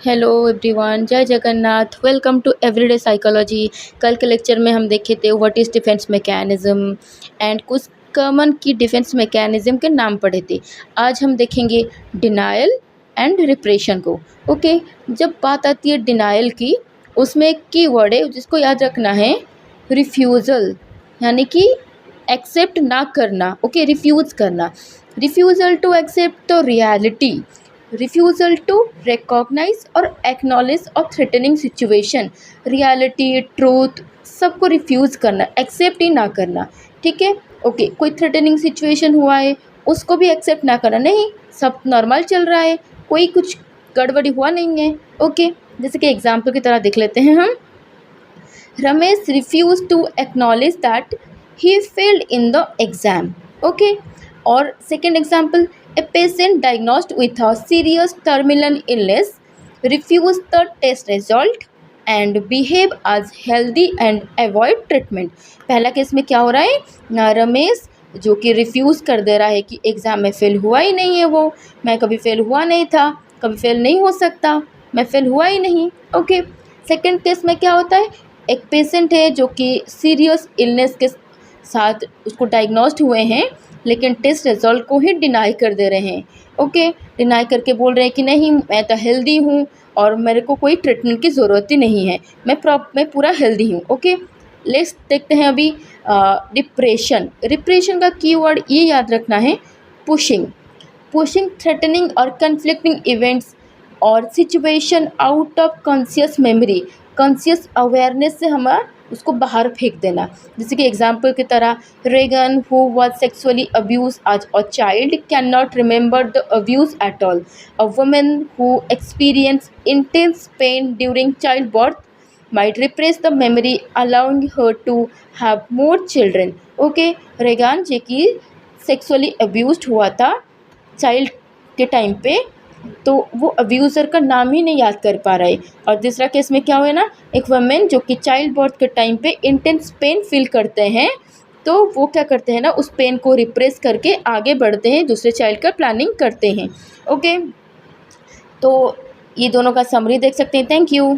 Hello everyone, जय Jagannath. Welcome to everyday psychology. कल के लेक्चर में हम देखे थे what is defence mechanism and कुछ कॉमन की डिफेंस मैकेनिज़्म के नाम पढ़े थे। आज हम देखेंगे डिनायल एंड रिप्रेशन को। ओके, जब बात आती है डिनायल की, उसमें एक की वर्ड है जिसको याद रखना है, रिफ्यूज़ल, यानी कि एक्सेप्ट ना करना। ओके, रिफ्यूज़ करना, refusal to accept the reality, refusal to recognise और एक्नॉलेज और थ्रेटनिंग सिचुएशन, रियलिटी, ट्रूथ, सबको रिफ्यूज़ करना, एक्सेप्ट ही ना करना। ठीक है, ओके। कोई थ्रेटनिंग सिचुएशन हुआ है, उसको भी एक्सेप्ट ना करना, नहीं सब नॉर्मल चल रहा है, कोई कुछ गड़बड़ी हुआ नहीं है। ओके, जैसे कि एग्जाम्पल की तरह देख लेते हैं हम। Ramesh refuse to acknowledge that he failed in the exam. Okay, और second example, a patient diagnosed with a serious terminal illness refused the test result and behave as healthy and avoid treatment। पहला case में क्या हो रहा है ना, रमेश जो कि रिफ्यूज़ कर दे रहा है कि एग्ज़ाम में फ़ेल हुआ ही नहीं है, वो मैं कभी फ़ेल हुआ नहीं था, कभी फ़ेल नहीं हो सकता, मैं फ़ेल हुआ ही नहीं। ओके, सेकेंड केस में क्या होता है, एक पेशेंट है जो कि सीरियस इलनेस के साथ उसको डायग्नोस्ड हुए हैं, लेकिन टेस्ट रिजल्ट को ही डिनाई कर दे रहे हैं। ओके, डिनाई करके बोल रहे हैं कि नहीं मैं तो हेल्दी हूँ और मेरे को कोई ट्रीटमेंट की ज़रूरत ही नहीं है, मैं पूरा हेल्दी हूँ। ओके, लेट्स देखते हैं अभी डिप्रेशन। रिप्रेशन का कीवर्ड ये याद रखना है, पुशिंग, पुशिंग थ्रेटनिंग और कन्फ्लिक्टिंग इवेंट्स और situation out of conscious memory, conscious awareness से हमारा उसको बाहर फेंक देना। जैसे कि एग्जाम्पल की तरह, Regan who was sexually abuse as a child can not remember the abuse at all. A woman who experience intense pain during child birth might repress the memory allowing her to have more children। Okay, Regan जो कि sexually abused हुआ था child के time पे, तो वो abuser का नाम ही नहीं याद कर पा रहे। और दूसरा केस में क्या हुआ ना, एक वमेन जो कि चाइल्ड बर्थ के टाइम पे इंटेंस पेन फील करते हैं, तो वो क्या करते हैं ना, उस पेन को रिप्रेस करके आगे बढ़ते हैं, दूसरे चाइल्ड का प्लानिंग करते हैं। ओके, तो ये दोनों का समरी देख सकते हैं। Thank you.